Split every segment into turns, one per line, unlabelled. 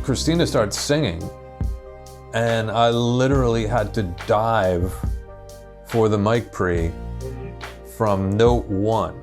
Christina starts singing, and I literally had to dive for the mic pre from note 1.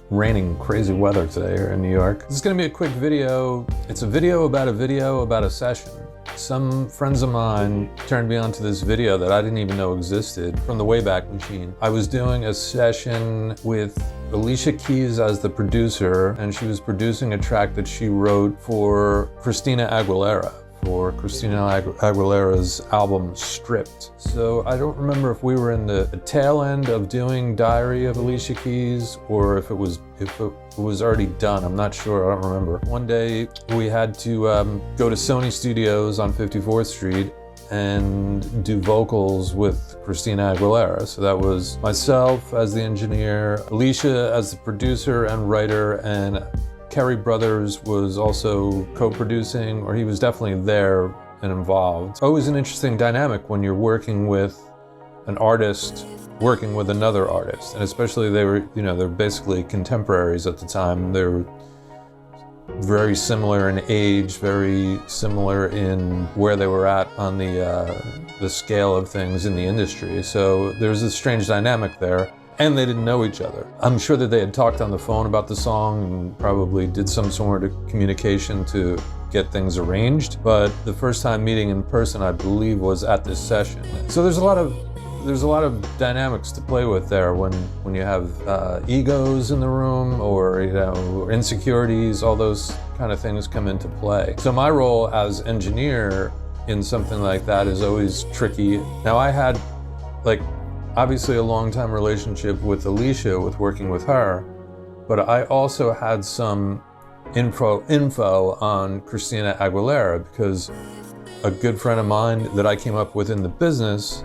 Raining crazy weather today here in New York. This is gonna be a quick video. It's a video about a session. Some friends of mine turned me onto this video that I didn't even know existed from the Wayback Machine. I was doing a session with Alicia Keys as the producer, and she was producing a track that she wrote for Christina Aguilera, for Christina Aguilera's album Stripped. So I don't remember if we were in the tail end of doing Diary of Alicia Keys or if it was already done. I'm not sure, I don't remember. One day we had to go to Sony Studios on 54th Street and do vocals with Christina Aguilera. So that was myself as the engineer, Alicia as the producer and writer, and Kerry Brothers was also co-producing, or he was definitely there and involved. Always an interesting dynamic when you're working with an artist working with another artist, and especially they're basically contemporaries at the time. They were very similar in age, very similar in where they were at on the scale of things in the industry. So there's a strange dynamic there. And they didn't know each other. I'm sure that they had talked on the phone about the song and probably did some sort of communication to get things arranged. But the first time meeting in person, I believe, was at this session. So there's a lot of dynamics to play with there when you have egos in the room, or or insecurities. All those kind of things come into play. So my role as engineer in something like that is always tricky. Now I had obviously a long-time relationship with Alicia, with working with her, but I also had some info on Christina Aguilera, because a good friend of mine that I came up with in the business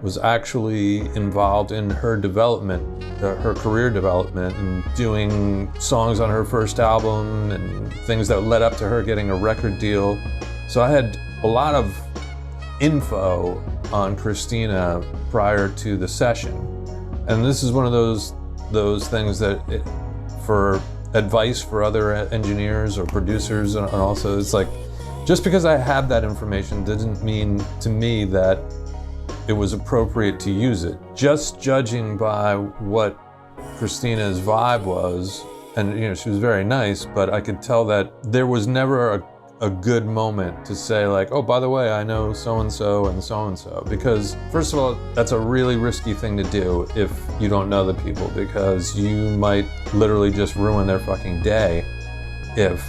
was actually involved in her development, her career development, and doing songs on her first album and things that led up to her getting a record deal. So I had a lot of info on Christina prior to the session. And this is one of those things that for advice for other engineers or producers, and also it's like, just because I had that information didn't mean to me that it was appropriate to use it. Just judging by what Christina's vibe was, and she was very nice, but I could tell that there was never a good moment to say like, oh, by the way, I know so-and-so and so-and-so. Because first of all, that's a really risky thing to do if you don't know the people, because you might literally just ruin their fucking day if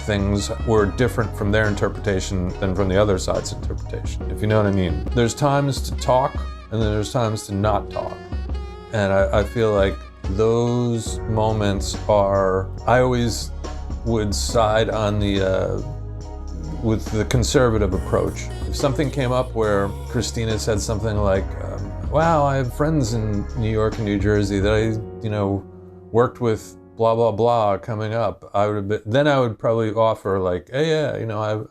things were different from their interpretation than from the other side's interpretation, if you know what I mean. There's times to talk, and then there's times to not talk. And I feel like those moments are, I always would side on with the conservative approach. If something came up where Christina said something like, wow, I have friends in New York and New Jersey that I, worked with blah, blah, blah coming up, then I would probably offer like, hey, yeah,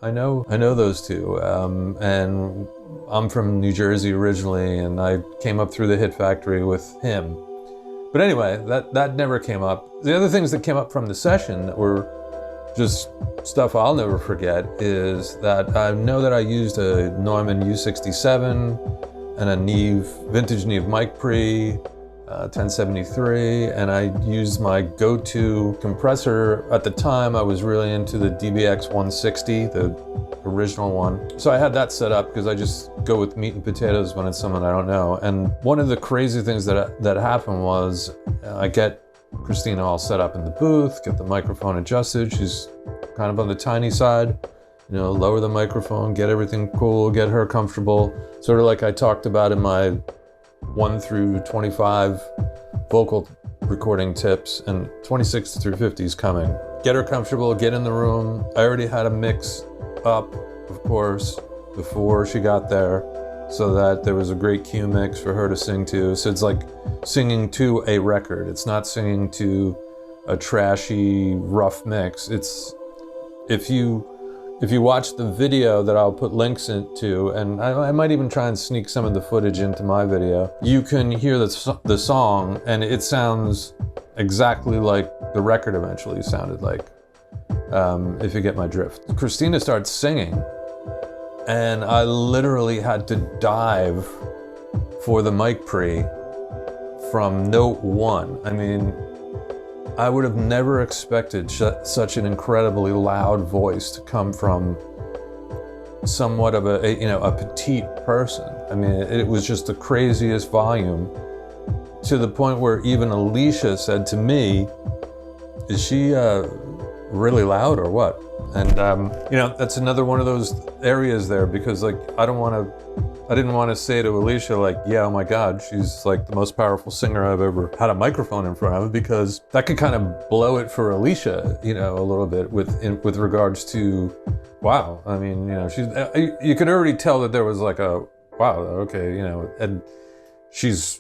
I know those two. And I'm from New Jersey originally, and I came up through the Hit Factory with him. But anyway, that never came up. The other things that came up from the session that were just stuff I'll never forget is that I know that I used a Neumann U67 and a vintage Neve mic pre, 1073, and I used my go-to compressor. At the time, I was really into the DBX 160, the original one. So I had that set up because I just go with meat and potatoes when it's someone I don't know. And one of the crazy things that happened was I get Christina all set up in the booth, get the microphone adjusted. She's kind of on the tiny side, lower the microphone, get everything cool, get her comfortable. Sort of like I talked about in my 1 through 25 vocal recording tips, and 26 through 50 is coming. Get her comfortable, get in the room. I already had a mix up, of course, before she got there, so that there was a great cue mix for her to sing to. So it's like singing to a record. It's not singing to a trashy, rough mix. It's if you if you watch the video that I'll put links into, and I might even try and sneak some of the footage into my video, you can hear the song, and it sounds exactly like the record eventually sounded like, if you get my drift. Christina starts singing, and I literally had to dive for the mic pre from note one. I mean, I would have never expected such an incredibly loud voice to come from somewhat of a petite person. I mean, it was just the craziest volume, to the point where even Alicia said to me, "Is she really loud or what?" And that's another one of those areas there, because like I didn't want to say to Alicia like, yeah, oh my God, she's like the most powerful singer I've ever had a microphone in front of, because that could kind of blow it for Alicia, a little bit with regards to, wow, I mean, you could already tell that there was like a, wow, okay, and she's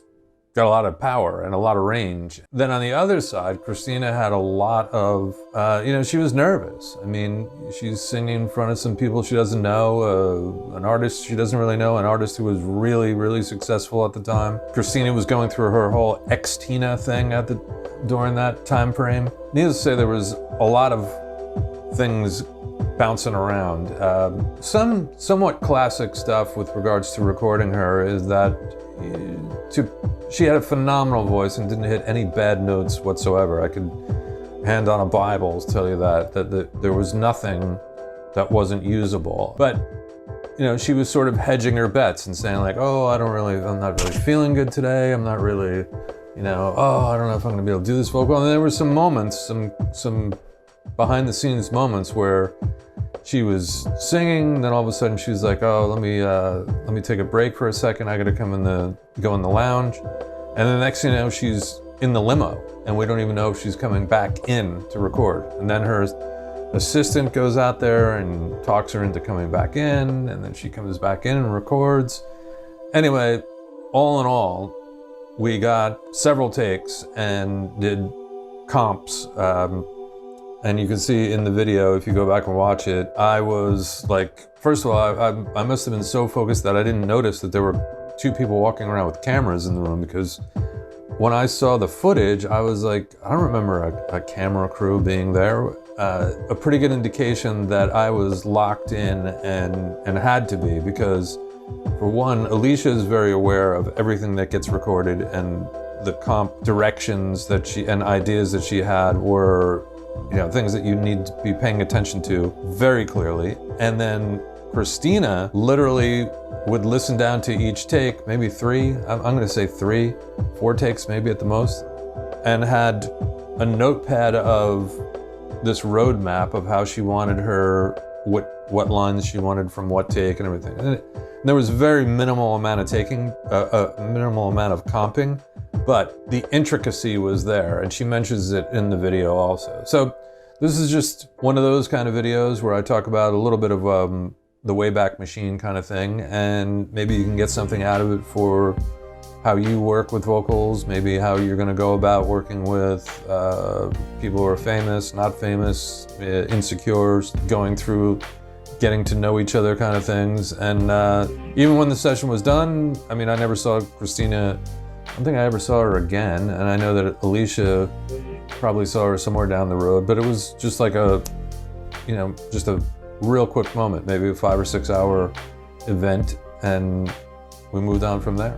got a lot of power and a lot of range. Then on the other side, Christina had a lot of, she was nervous. I mean, she's singing in front of some people she doesn't know, an artist she doesn't really know, an artist who was really, really successful at the time. Christina was going through her whole ex-Tina thing during that time frame. Needless to say, there was a lot of things bouncing around. Some somewhat classic stuff with regards to recording her is that she had a phenomenal voice and didn't hit any bad notes whatsoever. I could hand on a Bible to tell you that there was nothing that wasn't usable. But she was sort of hedging her bets and saying like, oh, I'm not really feeling good today. I'm not really, I don't know if I'm gonna be able to do this vocal. And there were some moments, some behind the scenes moments where she was singing, then all of a sudden she was like, oh, let me take a break for a second. I gotta go in the lounge. And the next thing you know, she's in the limo, and we don't even know if she's coming back in to record. And then her assistant goes out there and talks her into coming back in, and then she comes back in and records. Anyway, all in all, we got several takes and did comps. And you can see in the video, if you go back and watch it, I was like, first of all, I must have been so focused that I didn't notice that there were two people walking around with cameras in the room, because when I saw the footage, I was like, I don't remember a camera crew being there. A pretty good indication that I was locked in and had to be, because for one, Alicia is very aware of everything that gets recorded, and the comp directions and ideas that she had were things that you need to be paying attention to very clearly. And then Christina literally would listen down to each take, maybe I'm going to say 4 takes maybe at the most, and had a notepad of this roadmap of how she wanted what lines she wanted from what take and everything. And there was very minimal amount of minimal amount of comping, but the intricacy was there, and she mentions it in the video also. So this is just one of those kind of videos where I talk about a little bit of the Wayback Machine kind of thing, and maybe you can get something out of it for how you work with vocals, maybe how you're going to go about working with people who are famous, not famous, insecure, going through getting to know each other kind of things. And even when the session was done, I mean, I never saw Christina. I don't think I ever saw her again, and I know that Alicia probably saw her somewhere down the road, but it was just like just a real quick moment, maybe a 5 or 6 hour event, and we moved on from there.